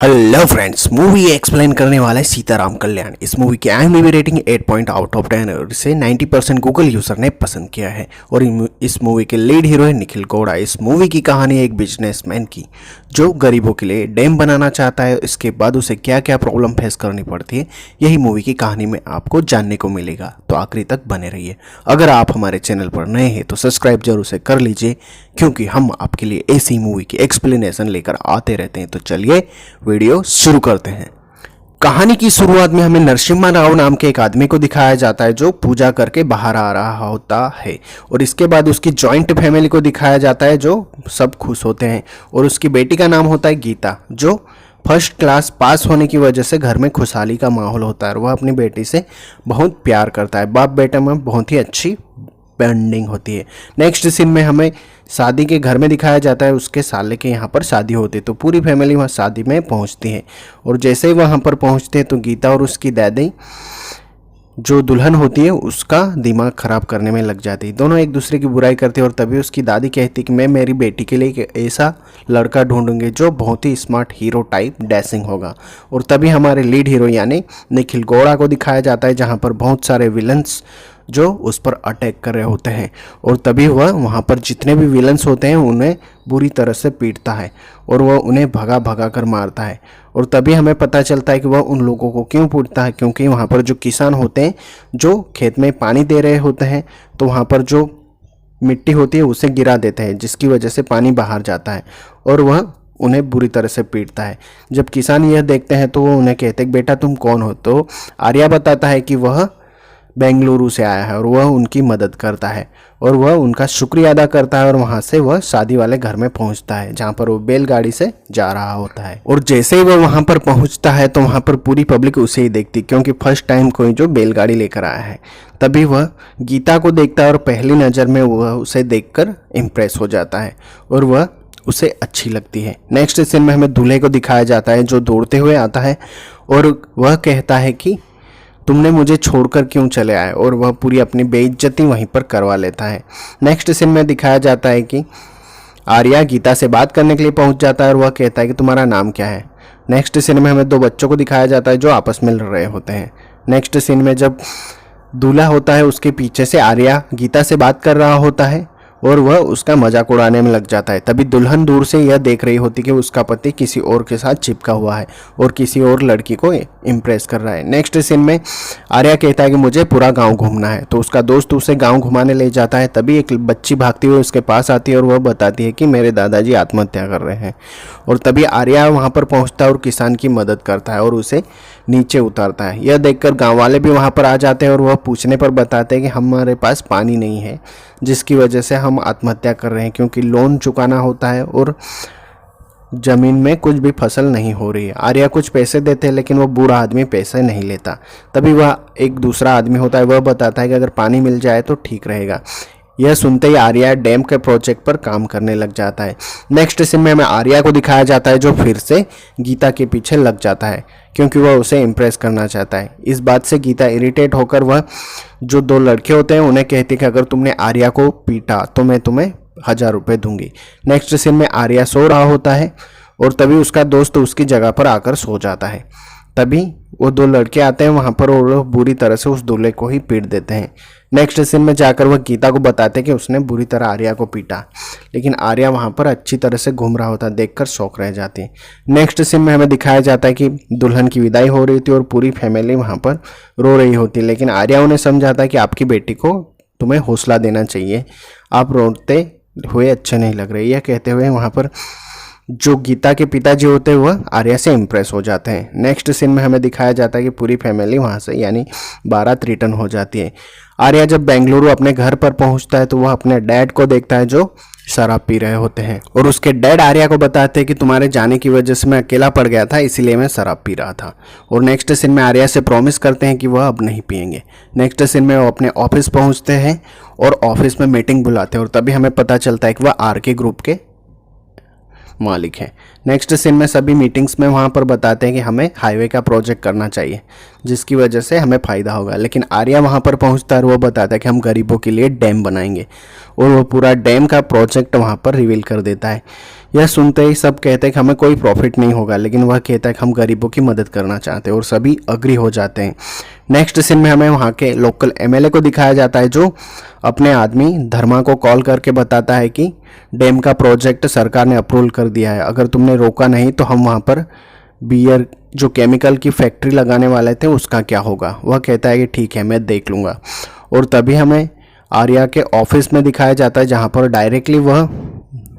Hello friends, movie explain करने वाला है सीताराम कल्याण। इस मूवी की IMDb rating 8 point out of 10 और इसे 90% गूगल यूजर ने पसंद किया है। और इस मूवी के लीड हीरो है निखिल गौड़ा। इस मूवी की कहानी एक बिजनेसमैन की जो गरीबों के लिए डैम बनाना चाहता है। इसके बाद उसे क्या क्या प्रॉब्लम फेस करनी पड़ती है, यही मूवी की कहानी में आपको जानने को मिलेगा। तो आखिरी तक बने रहिए। अगर आप हमारे चैनल पर नए हैं तो सब्सक्राइब जरूर से कर लीजिए, क्योंकि हम आपके लिए ऐसी मूवी की एक्सप्लेनेशन लेकर आते रहते हैं। तो चलिए वीडियो शुरू करते हैं। कहानी की शुरुआत में हमें नरसिम्हा राव नाम के एक आदमी को दिखाया जाता है जो पूजा करके बाहर आ रहा होता है। और इसके बाद उसकी जॉइंट फैमिली को दिखाया जाता है जो सब खुश होते हैं। और उसकी बेटी का नाम होता है गीता, जो फर्स्ट क्लास पास होने की वजह से घर में खुशहाली का माहौल होता है। और वह अपनी बेटी से बहुत प्यार करता है। बाप बेटे में बहुत ही अच्छी बॉन्डिंग होती है। नेक्स्ट सीन में हमें शादी के घर में दिखाया जाता है। उसके साले के यहाँ पर शादी होती है, तो पूरी फैमिली वहाँ शादी में पहुँचती है। और जैसे ही वहाँ पर पहुँचते हैं तो गीता और उसकी दादी जो दुल्हन होती है उसका दिमाग खराब करने में लग जाती है। दोनों एक दूसरे की बुराई करते हैं। और तभी उसकी दादी कहती कि मैं मेरी बेटी के लिए एक ऐसा लड़का ढूंढूंगी जो बहुत ही स्मार्ट हीरो टाइप डैशिंग होगा। और तभी हमारे लीड हीरो यानी निखिल गौड़ा को दिखाया जाता है, जहाँ पर बहुत सारे विलन्स जो उस पर अटैक कर रहे होते हैं। और तभी वह वहाँ पर जितने भी विलन्स होते हैं उन्हें बुरी तरह से पीटता है और वह उन्हें भगा भगा कर मारता है। और तभी हमें पता चलता है कि वह उन लोगों को क्यों पीटता है, क्योंकि वहाँ पर जो किसान होते हैं जो खेत में पानी दे रहे होते हैं, तो वहाँ पर जो मिट्टी होती है उसे गिरा देते हैं, जिसकी वजह से पानी बाहर जाता है और वह उन्हें बुरी तरह से पीटता है। जब किसान यह देखते हैं तो वो उन्हें कहते हैं बेटा तुम कौन हो। तो आर्या बताता है कि वह बेंगलुरु से आया है और वह उनकी मदद करता है और वह उनका शुक्रिया अदा करता है। और वहाँ से वह शादी वाले घर में पहुँचता है, जहाँ पर वो बैलगाड़ी से जा रहा होता है। और जैसे ही वह वहाँ पर पहुँचता है तो वहाँ पर पूरी पब्लिक उसे ही देखती, क्योंकि फर्स्ट टाइम कोई जो बैलगाड़ी लेकर आया है। तभी वह गीता को देखता है और पहली नज़र में वह उसे देखकर इम्प्रेस हो जाता है और वह उसे अच्छी लगती है। नेक्स्ट सीन में हमें दूल्हे को दिखाया जाता है जो दौड़ते हुए आता है और वह कहता है कि तुमने मुझे छोड़कर क्यों चले आए, और वह पूरी अपनी बेइज्जती वहीं पर करवा लेता है। नेक्स्ट सीन में दिखाया जाता है कि आर्या गीता से बात करने के लिए पहुंच जाता है और वह कहता है कि तुम्हारा नाम क्या है। नेक्स्ट सीन में हमें दो बच्चों को दिखाया जाता है जो आपस में लड़ रहे होते हैं। नेक्स्ट सीन में जब दूल्हा होता है उसके पीछे से आर्या गीता से बात कर रहा होता है और वह उसका मजाक उड़ाने में लग जाता है। तभी दुल्हन दूर से यह देख रही होती कि उसका पति किसी और के साथ चिपका हुआ है और किसी और लड़की को इम्प्रेस कर रहा है। नेक्स्ट सीन में आर्या कहता है कि मुझे पूरा गांव घूमना है, तो उसका दोस्त उसे गांव घुमाने ले जाता है। तभी एक बच्ची भागती हुई उसके पास आती है और वह बताती है कि मेरे दादाजी आत्महत्या कर रहे हैं। और तभी आर्या वहाँ पर पहुँचता है और किसान की मदद करता है और उसे नीचे उतारता है। यह देखकर गाँव वाले भी वहाँ पर आ जाते हैं और वह पूछने पर बताते हैं कि हमारे पास पानी नहीं है, जिसकी वजह से हम आत्महत्या कर रहे हैं, क्योंकि लोन चुकाना होता है और जमीन में कुछ भी फसल नहीं हो रही है। आर्या कुछ पैसे देते हैं लेकिन वो बूढ़ा आदमी पैसे नहीं लेता। तभी वह एक दूसरा आदमी होता है, वह बताता है कि अगर पानी मिल जाए तो ठीक रहेगा। यह सुनते ही आर्या डैम के प्रोजेक्ट पर काम करने लग जाता है। नेक्स्ट सीन में हमें आर्या को दिखाया जाता है जो फिर से गीता के पीछे लग जाता है, क्योंकि वह उसे इम्प्रेस करना चाहता है। इस बात से गीता इरिटेट होकर वह जो दो लड़के होते हैं उन्हें कहती है कि अगर तुमने आर्या को पीटा तो मैं तुम्हें 1000 रुपये दूंगी। नेक्स्ट सीन में आर्या सो रहा होता है और तभी उसका दोस्त उसकी जगह पर आकर सो जाता है। तभी वो दो लड़के आते हैं वहाँ पर और बुरी तरह से उस दूल्हे को ही पीट देते हैं। नेक्स्ट सीन में जाकर वह गीता को बताते हैं कि उसने बुरी तरह आर्या को पीटा, लेकिन आर्या वहाँ पर अच्छी तरह से घूम रहा होता है, देखकर शौक रह जाती है। नेक्स्ट सीन में हमें दिखाया जाता है कि दुल्हन की विदाई हो रही थी और पूरी फैमिली वहाँ पर रो रही होती है, लेकिन आर्या उन्हें समझाता है कि आपकी बेटी को तुम्हें हौसला देना चाहिए, आप रोते हुए अच्छे नहीं लग रहे। यह कहते हुए वहाँ पर जो गीता के पिताजी होते हैं वह आर्या से इम्प्रेस हो जाते हैं। नेक्स्ट सीन में हमें दिखाया जाता है कि पूरी फैमिली वहाँ से यानी बारात रिटर्न हो जाती है। आर्या जब बेंगलुरु अपने घर पर पहुँचता है तो वह अपने डैड को देखता है जो शराब पी रहे होते हैं और उसके डैड आर्या को बताते हैं कि तुम्हारे जाने की वजह से मैं अकेला पड़ गया था, इसीलिए मैं शराब पी रहा था। और नेक्स्ट सीन में आर्या से प्रॉमिस करते हैं कि वह अब नहीं पियेंगे। नेक्स्ट सीन में वो अपने ऑफिस पहुँचते हैं और ऑफिस में मीटिंग बुलाते हैं और तभी हमें पता चलता है कि वह आर के ग्रुप के मालिक हैं। नेक्स्ट सीन में सभी मीटिंग्स में वहाँ पर बताते हैं कि हमें हाईवे का प्रोजेक्ट करना चाहिए जिसकी वजह से हमें फ़ायदा होगा, लेकिन आर्या वहाँ पर पहुँचता है और वो बताता है कि हम गरीबों के लिए डैम बनाएंगे और वो पूरा डैम का प्रोजेक्ट वहाँ पर रिवील कर देता है। यह सुनते ही सब कहते हैं कि हमें कोई प्रॉफिट नहीं होगा, लेकिन वह कहता है कि हम गरीबों की मदद करना चाहते हैं और सभी अग्री हो जाते हैं। नेक्स्ट सीन में हमें वहाँ के लोकल एमएलए को दिखाया जाता है जो अपने आदमी धर्मा को कॉल करके बताता है कि डैम का प्रोजेक्ट सरकार ने अप्रूवल कर दिया है, अगर तुमने रोका नहीं तो हम वहाँ पर बियर जो केमिकल की फैक्ट्री लगाने वाले थे उसका क्या होगा। वह कहता है कि ठीक है मैं देख लूँगा। और तभी हमें आर्या के ऑफिस में दिखाया जाता है जहाँ पर डायरेक्टली वह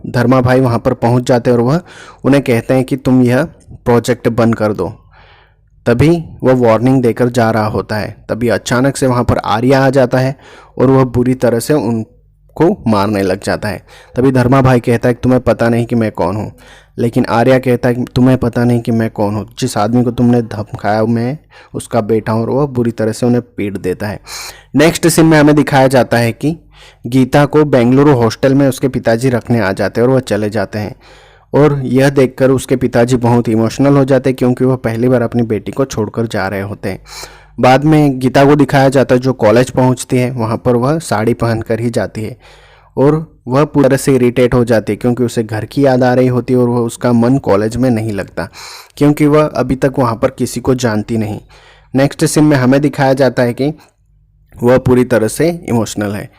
धर्मा भाई वहाँ पर पहुँच जाते हैं और वह उन्हें कहते हैं कि तुम यह प्रोजेक्ट बंद कर दो। तभी वह वार्निंग देकर जा रहा होता है, तभी अचानक से वहाँ पर आर्या आ जाता है और वह बुरी तरह से उनको मारने लग जाता है। तभी धर्मा भाई कहता है कि तुम्हें पता नहीं कि मैं कौन हूँ, लेकिन आर्या कहता है कि तुम्हें पता नहीं कि मैं कौन हूँ, जिस आदमी को तुमने धमकाया मैं उसका बेटा हूँ, और वह बुरी तरह से उन्हें पीट देता है। नेक्स्ट सीन में हमें दिखाया जाता है कि गीता को बेंगलुरु हॉस्टल में उसके पिताजी रखने आ जाते हैं और वह चले जाते हैं, और यह देखकर उसके पिताजी बहुत इमोशनल हो जाते हैं क्योंकि वह पहली बार अपनी बेटी को छोड़कर जा रहे होते हैं। बाद में गीता को दिखाया जाता है जो कॉलेज पहुंचती है, वहां पर वह साड़ी पहनकर ही जाती है और वह पूरी तरह से इरिटेट हो जाती है क्योंकि उसे घर की याद आ रही होती है और वह उसका मन कॉलेज में नहीं लगता क्योंकि वह अभी तक वहाँ पर किसी को जानती नहीं। नेक्स्ट सीन में हमें दिखाया जाता है कि वह पूरी तरह से इमोशनल है।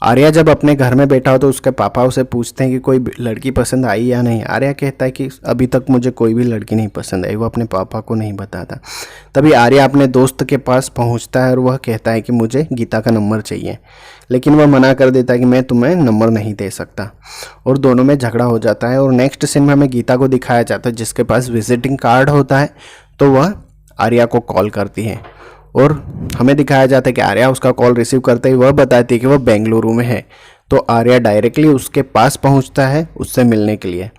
आर्या जब अपने घर में बैठा हो तो उसके पापा उसे पूछते हैं कि कोई लड़की पसंद आई या नहीं। आर्या कहता है कि अभी तक मुझे कोई भी लड़की नहीं पसंद आई, वो अपने पापा को नहीं बताता। तभी आर्या अपने दोस्त के पास पहुंचता है और वह कहता है कि मुझे गीता का नंबर चाहिए, लेकिन वह मना कर देता है कि मैं तुम्हें नंबर नहीं दे सकता, और दोनों में झगड़ा हो जाता है। और नेक्स्ट सीन में हमें गीता को दिखाया जाता है जिसके पास विजिटिंग कार्ड होता है, तो वह आर्या को कॉल करती है और हमें दिखाया जाता है कि आर्या उसका कॉल रिसीव करते ही वह बताती है कि वह बेंगलुरु में है। तो आर्या डायरेक्टली उसके पास पहुंचता है उससे मिलने के लिए,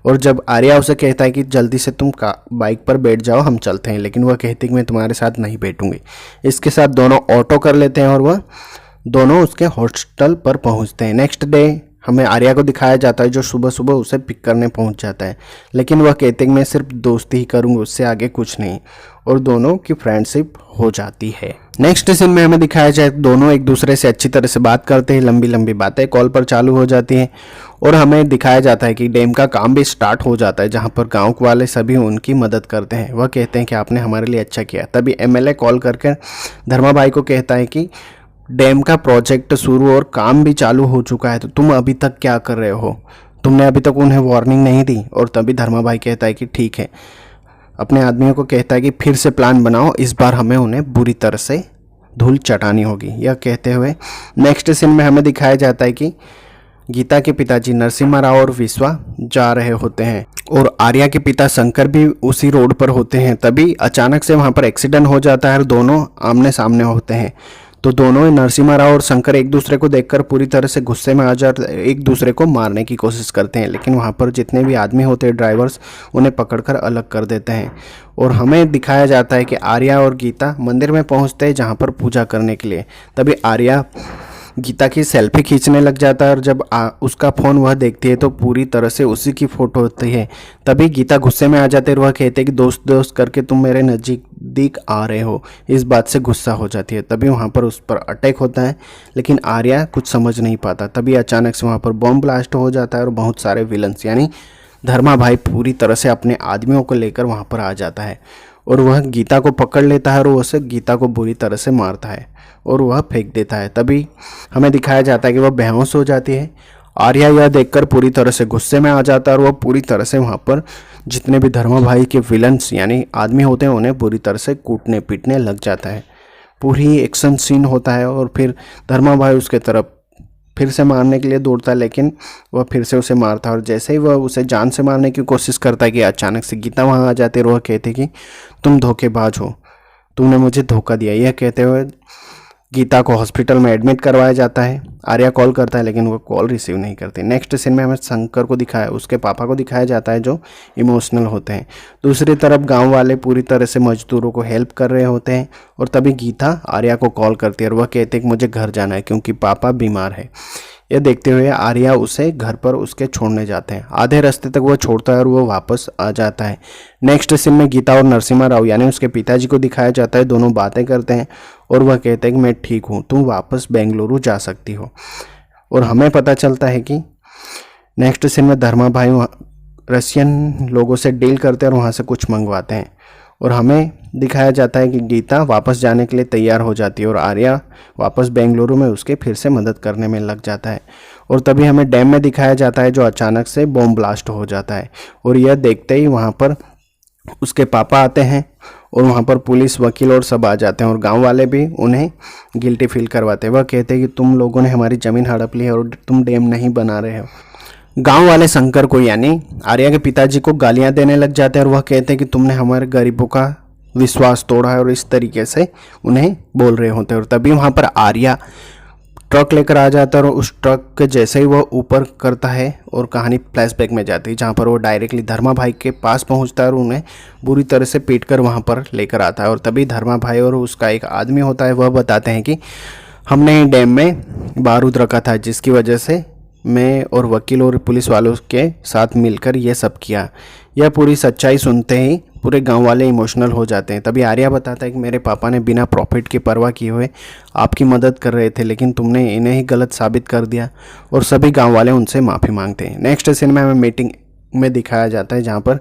और जब आर्या उसे कहता है कि जल्दी से तुम बाइक पर बैठ जाओ हम चलते हैं, लेकिन वह कहती है कि मैं तुम्हारे साथ नहीं बैठूंगी। इसके साथ दोनों ऑटो कर लेते हैं और वह दोनों उसके हॉस्टल पर पहुँचते हैं। नेक्स्ट डे हमें आर्या को दिखाया जाता है जो सुबह सुबह उसे पिक करने पहुंच जाता है, लेकिन वह कहते हैं कि मैं सिर्फ दोस्ती ही करूंगा, उससे आगे कुछ नहीं, और दोनों की फ्रेंडशिप हो जाती है। नेक्स्ट सीन में हमें दिखाया जाए दोनों एक दूसरे से अच्छी तरह से बात करते हैं, लंबी लंबी बातें कॉल पर चालू हो जाती हैं, और हमें दिखाया जाता है कि डैम का काम भी स्टार्ट हो जाता है जहाँ पर गाँव वाले सभी उनकी मदद करते हैं। वह कहते हैं कि आपने हमारे लिए अच्छा किया। तभी एमएलए कॉल करके धर्मा भाई को कहता है कि डैम का प्रोजेक्ट शुरू और काम भी चालू हो चुका है, तो तुम अभी तक क्या कर रहे हो, तुमने अभी तक उन्हें वार्निंग नहीं दी। और तभी धर्मा भाई कहता है कि ठीक है, अपने आदमियों को कहता है कि फिर से प्लान बनाओ, इस बार हमें उन्हें बुरी तरह से धूल चटानी होगी। यह कहते हुए नेक्स्ट सीन में हमें दिखाया जाता है कि गीता के पिताजी नरसिम्हा राव और विश्वा जा रहे होते हैं और आर्या के पिता शंकर भी उसी रोड पर होते हैं। तभी अचानक से वहाँ पर एक्सीडेंट हो जाता है और दोनों आमने सामने होते हैं। तो दोनों नरसिम्हा राव और शंकर एक दूसरे को देखकर पूरी तरह से गुस्से में आ जाते, एक दूसरे को मारने की कोशिश करते हैं, लेकिन वहाँ पर जितने भी आदमी होते हैं ड्राइवर्स उन्हें पकड़कर अलग कर देते हैं। और हमें दिखाया जाता है कि आर्या और गीता मंदिर में पहुँचते हैं जहाँ पर पूजा करने के लिए। तभी आर्या गीता की सेल्फी खींचने लग जाता है और जब उसका फ़ोन वह देखती है तो पूरी तरह से उसी की फ़ोटो होती है। तभी गीता गुस्से में आ जाती है और वह कहते हैं कि दोस्त दोस्त करके तुम मेरे नज़दीक आ रहे हो। इस बात से गुस्सा हो जाती है। तभी वहाँ पर उस पर अटैक होता है, लेकिन आर्या कुछ समझ नहीं पाता। तभी अचानक से वहाँ पर बॉम्ब ब्लास्ट हो जाता है और बहुत सारे विलन्स यानी धर्मा भाई पूरी तरह से अपने आदमियों को लेकर वहाँ पर आ जाता है और वह गीता को पकड़ लेता है और उसे गीता को बुरी तरह से मारता है और वह फेंक देता है। तभी हमें दिखाया जाता है कि वह बेहोश हो जाती है। आर्या यह देखकर पूरी तरह से गुस्से में आ जाता है और वह पूरी तरह से वहाँ पर जितने भी धर्मा भाई के विलन्स यानी आदमी होते हैं उन्हें बुरी तरह से कूटने पीटने लग जाता है। पूरी एक्शन सीन होता है और फिर धर्मा भाई उसके तरफ फिर से मारने के लिए दौड़ता है, लेकिन वह फिर से उसे मारता है और जैसे ही वह उसे जान से मारने की कोशिश करता है कि अचानक से गीता वहाँ आ जाती है और वह कहती कि तुम धोखेबाज हो, तुमने मुझे धोखा दिया। यह कहते हुए गीता को हॉस्पिटल में एडमिट करवाया जाता है। आर्या कॉल करता है लेकिन वो कॉल रिसीव नहीं करती। नेक्स्ट सीन में हमें शंकर को दिखाया, उसके पापा को दिखाया जाता है जो इमोशनल होते हैं। दूसरी तरफ गांव वाले पूरी तरह से मजदूरों को हेल्प कर रहे होते हैं और तभी गीता आर्या को कॉल करती है और वह कहते हैं कि मुझे घर जाना है क्योंकि पापा बीमार है। यह देखते हुए आर्या उसे घर पर उसके छोड़ने जाते हैं। आधे रास्ते तक वो छोड़ता है और वो वापस आ जाता है। नेक्स्ट सीन में गीता और नरसिम्हा राव यानी उसके पिताजी को दिखाया जाता है। दोनों बातें करते हैं और वह कहते हैं कि मैं ठीक हूँ, तुम वापस बेंगलुरु जा सकती हो। और हमें पता चलता है कि नेक्स्ट सीन में धर्मा भाई रशियन लोगों से डील करते हैं और वहाँ से कुछ मंगवाते हैं। और हमें दिखाया जाता है कि गीता वापस जाने के लिए तैयार हो जाती है और आर्या वापस बेंगलुरु में उसके फिर से मदद करने में लग जाता है। और तभी हमें डैम में दिखाया जाता है जो अचानक से बॉम्ब ब्लास्ट हो जाता है। और यह देखते ही वहाँ पर उसके पापा आते हैं और वहाँ पर पुलिस, वकील और सब आ जाते हैं और गांव वाले भी उन्हें गिल्टी फील करवाते हैं। वह कहते हैं कि तुम लोगों ने हमारी ज़मीन हड़प ली है और तुम डैम नहीं बना रहे हो। गांव वाले शंकर को यानी आर्या के पिताजी को गालियां देने लग जाते हैं और वह कहते हैं कि तुमने हमारे गरीबों का विश्वास तोड़ा है और इस तरीके से उन्हें बोल रहे होते हैं। और तभी वहां पर आर्या ट्रक लेकर आ जाता है और उस ट्रक के जैसे ही वह ऊपर करता है और कहानी फ्लैशबैक में जाती है, जहां पर वो डायरेक्टली धर्मा भाई के पास पहुंचता है और उन्हें बुरी तरह से पीट कर वहाँ पर लेकर आता है। और तभी धर्मा भाई और उसका एक आदमी होता है, वह बताते हैं कि हमने डैम में बारूद रखा था जिसकी वजह से मैं और वकील और पुलिस वालों के साथ मिलकर यह सब किया। यह पूरी सच्चाई सुनते ही पूरे गांव वाले इमोशनल हो जाते हैं। तभी आर्या बताता है कि मेरे पापा ने बिना प्रॉफिट की परवाह किए हुए आपकी मदद कर रहे थे, लेकिन तुमने इन्हें ही गलत साबित कर दिया। और सभी गांव वाले उनसे माफ़ी मांगते हैं। नेक्स्ट सीन में हमें मीटिंग में दिखाया जाता है जहाँ पर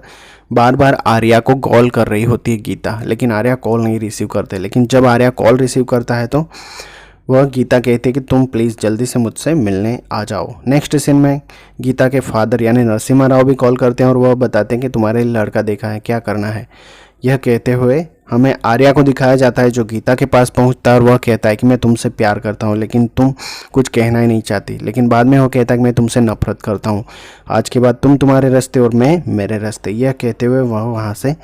बार बार आर्या को कॉल कर रही होती है गीता, लेकिन आर्या कॉल नहीं रिसीव करते। लेकिन जब आर्या कॉल रिसीव करता है तो वह गीता कहती है कि तुम प्लीज़ जल्दी से मुझसे मिलने आ जाओ। नेक्स्ट सीन में गीता के फादर यानी नरसिम्हा राव भी कॉल करते हैं और वह बताते हैं कि तुम्हारे लड़का देखा है, क्या करना है। यह कहते हुए हमें आर्या को दिखाया जाता है जो गीता के पास पहुंचता है और वह कहता है कि मैं तुमसे प्यार करता हूं लेकिन तुम कुछ कहना ही नहीं चाहती। लेकिन बाद में वह कहता है कि मैं तुमसे नफरत करता हूं, आज के बाद तुम तुम्हारे रास्ते और मैं मेरे रास्ते। यह कहते हुए वह वहाँ से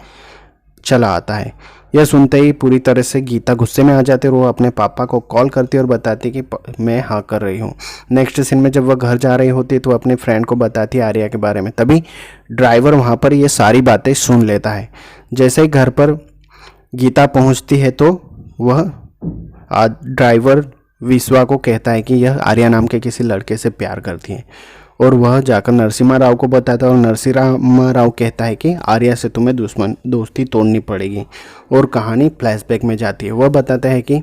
चला आता है। यह सुनते ही पूरी तरह से गीता गुस्से में आ जाती है और वो अपने पापा को कॉल करती है और बताती है कि मैं हाँ कर रही हूँ। नेक्स्ट सीन में जब वह घर जा रही होती है तो अपने फ्रेंड को बताती है आर्या के बारे में। तभी ड्राइवर वहाँ पर ये सारी बातें सुन लेता है। जैसे ही घर पर गीता पहुँचती है तो वह ड्राइवर विश्वा को कहता है कि यह आर्या नाम के किसी लड़के से प्यार करती है और वह जाकर नरसिम्हा राव को बताता है और नरसिम्हा राव कहता है कि आर्या से तुम्हें दोस्ती तोड़नी पड़ेगी। और कहानी फ्लैशबैक में जाती है। वह बताता है कि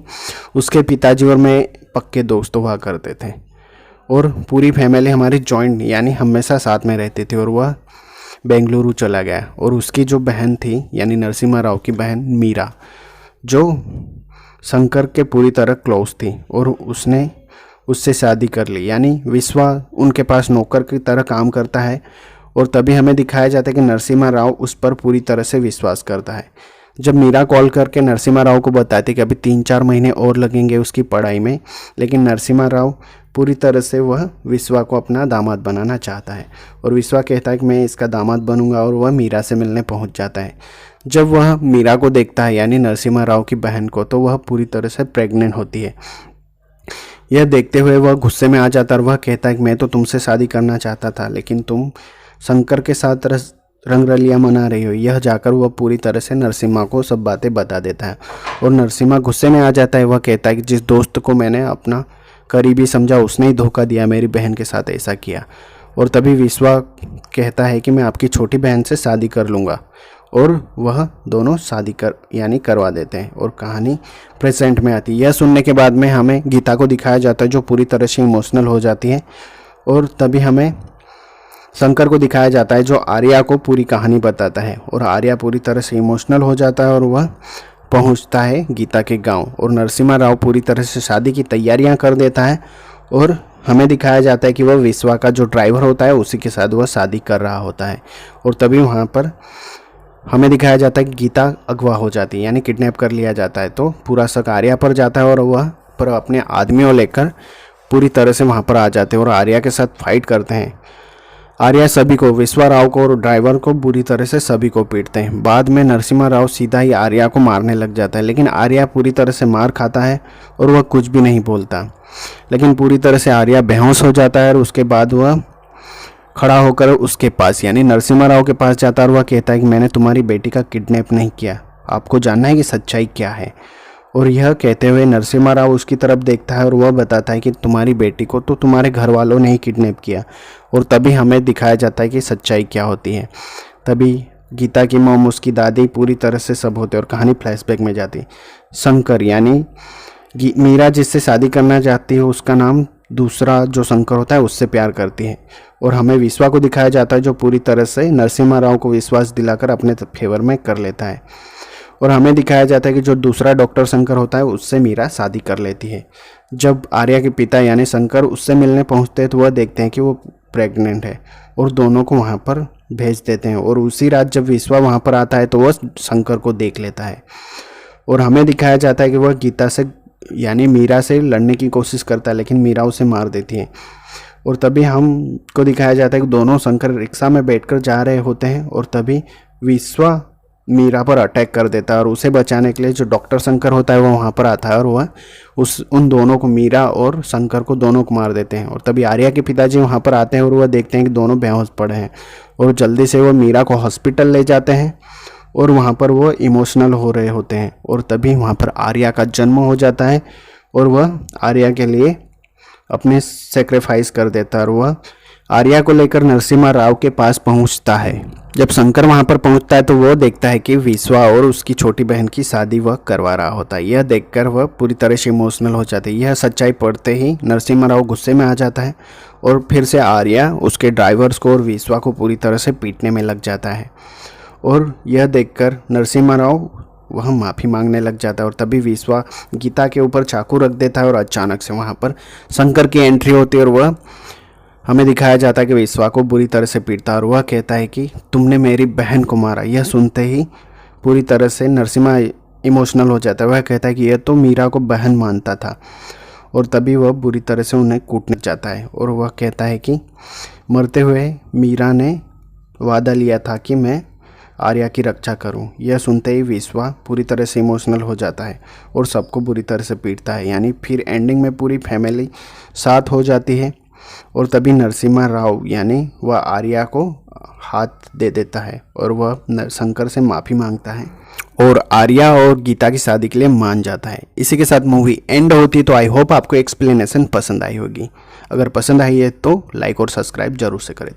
उसके पिताजी और मैं पक्के दोस्त हुआ करते थे और पूरी फैमिली हमारी जॉइंट यानी हमेशा साथ में रहती थी। और वह बेंगलुरु चला गया और उसकी जो बहन थी यानी नरसिम्हा राव की बहन मीरा, जो शंकर के पूरी तरह क्लोज थी और उसने उससे शादी कर ली। यानी विश्वा उनके पास नौकर की तरह काम करता है। और तभी हमें दिखाया जाता है कि नरसिम्हा राव उस पर पूरी तरह से विश्वास करता है। जब मीरा कॉल करके नरसिम्हा राव को बताती कि अभी 3-4 महीने और लगेंगे उसकी पढ़ाई में, लेकिन नरसिम्हा राव पूरी तरह से वह विश्वा को अपना दामाद बनाना चाहता है और विश्वा कहता है कि मैं इसका दामाद बनूंगा और वह मीरा से मिलने पहुंच जाता है। जब वह मीरा को देखता है यानी नरसिम्हा राव की बहन को, तो वह पूरी तरह से प्रेग्नेंट होती है। यह देखते हुए वह गुस्से में आ जाता है और वह कहता है कि मैं तो तुमसे शादी करना चाहता था, लेकिन तुम शंकर के साथ रंगरलियां मना रही हो। यह जाकर वह पूरी तरह से नरसिम्हा को सब बातें बता देता है और नरसिम्हा गुस्से में आ जाता है। वह कहता है कि जिस दोस्त को मैंने अपना करीबी समझा उसने ही धोखा दिया, मेरी बहन के साथ ऐसा किया। और तभी विश्वा कहता है कि मैं आपकी छोटी बहन से शादी कर लूँगा और वह दोनों शादी करवा देते हैं और कहानी प्रेजेंट में आती है। यह सुनने के बाद में हमें गीता को दिखाया जाता है जो पूरी तरह से इमोशनल हो जाती है। और तभी हमें शंकर को दिखाया जाता है जो आर्या को पूरी कहानी बताता है और आर्या पूरी तरह से इमोशनल हो जाता है और वह पहुंचता है गीता के गांव। और नरसिम्हा राव पूरी तरह से शादी की तैयारियां कर देता है और हमें दिखाया जाता है कि वह विश्वा का जो ड्राइवर होता है उसी के साथ वह शादी कर रहा होता है। और तभी वहाँ पर हमें दिखाया जाता है कि गीता अगवा हो जाती है यानी किडनैप कर लिया जाता है। तो पूरा शक आर्या पर जाता है और वह पर अपने आदमियों लेकर पूरी तरह से वहाँ पर आ जाते हैं और आर्या के साथ फाइट करते हैं। आर्या सभी को, विश्वा राव को और ड्राइवर को बुरी तरह से सभी को पीटते हैं। बाद में नरसिम्हा राव सीधा ही आर्या को मारने लग जाता है, लेकिन आर्या पूरी तरह से मार खाता है और वह कुछ भी नहीं बोलता। लेकिन पूरी तरह से आर्या बेहोश हो जाता है और उसके बाद वह खड़ा होकर उसके पास यानी नरसिम्हा राव के पास जाता है और वह कहता है कि मैंने तुम्हारी बेटी का किडनैप नहीं किया, आपको जानना है कि सच्चाई क्या है। और यह कहते हुए नरसिम्हा राव उसकी तरफ देखता है और वह बताता है कि तुम्हारी बेटी को तो तुम्हारे घर वालों ने ही किडनैप किया। और तभी हमें दिखाया जाता है कि सच्चाई क्या होती है। तभी गीता की मॉम, उसकी दादी पूरी तरह से सब होते और कहानी फ्लैशबैक में जाती। शंकर यानी मीरा जिससे शादी करना चाहती है उसका नाम दूसरा जो शंकर होता है उससे प्यार करती है। और हमें विश्वा को दिखाया जाता है जो पूरी तरह से नरसिम्हा राव को विश्वास दिलाकर अपने फेवर में कर लेता है। और हमें दिखाया जाता है कि जो दूसरा डॉक्टर शंकर होता है उससे मीरा शादी कर लेती है। जब आर्या के पिता यानी शंकर उससे मिलने पहुंचते हैं तो वह देखते हैं कि वो प्रेग्नेंट है और दोनों को वहां पर भेज देते हैं। और उसी रात जब विश्वा वहां पर आता है तो वह शंकर को देख लेता है। और हमें दिखाया जाता है कि वह गीता से यानी मीरा से लड़ने की कोशिश करता है लेकिन मीरा उसे मार देती है। और तभी हमको दिखाया जाता है कि दोनों शंकर रिक्शा में बैठकर जा रहे होते हैं और तभी विश्वा मीरा पर अटैक कर देता है। और उसे बचाने के लिए जो डॉक्टर शंकर होता है वो वहाँ पर आता है और वह उन दोनों को, मीरा और शंकर को, दोनों को मार देते हैं। और तभी आर्या के पिताजी वहाँ पर आते हैं और वह देखते हैं कि दोनों बेहोश पड़े हैं और जल्दी से वो मीरा को हॉस्पिटल ले जाते हैं और वहाँ पर वो इमोशनल हो रहे होते हैं। और तभी वहाँ पर आर्या का जन्म हो जाता है और वह आर्या के लिए अपने सेक्रीफाइस कर देता है और वह आर्या को लेकर नरसिम्हा राव के पास पहुंचता है। जब शंकर वहां पर पहुंचता है तो वह देखता है कि विश्वा और उसकी छोटी बहन की शादी वह करवा रहा होता है। यह देखकर वह पूरी तरह से इमोशनल हो जाती है। यह सच्चाई पढ़ते ही नरसिम्हा राव गुस्से में आ जाता है और फिर से आर्या, उसके ड्राइवर्स को और विश्वा को पूरी तरह से पीटने में लग जाता है। और यह देखकर नरसिम्हा राव वह माफ़ी मांगने लग जाता है। और तभी विश्वा गीता के ऊपर चाकू रख देता है और अचानक से वहाँ पर शंकर की एंट्री होती है और वह हमें दिखाया जाता है कि विश्वा को बुरी तरह से पीटता है और वह कहता है कि तुमने मेरी बहन को मारा। यह सुनते ही पूरी तरह से नरसिम्हा इमोशनल हो जाता है। वह कहता है कि यह तो मीरा को बहन मानता था। और तभी वह बुरी तरह से उन्हें कूटने जाता है और वह कहता है कि मरते हुए मीरा ने वादा लिया था कि मैं आर्या की रक्षा करूं। यह सुनते ही विश्वा पूरी तरह से इमोशनल हो जाता है और सबको बुरी तरह से पीटता है। यानी फिर एंडिंग में पूरी फैमिली साथ हो जाती है। और तभी नरसिम्हा राव यानी वह आर्या को हाथ दे देता है और वह शंकर से माफ़ी मांगता है और आर्या और गीता की शादी के लिए मान जाता है। इसी के साथ मूवी एंड होती है। तो आई होप आपको एक्सप्लेनेशन पसंद आई होगी। अगर पसंद आई है तो लाइक और सब्सक्राइब जरूर से करें।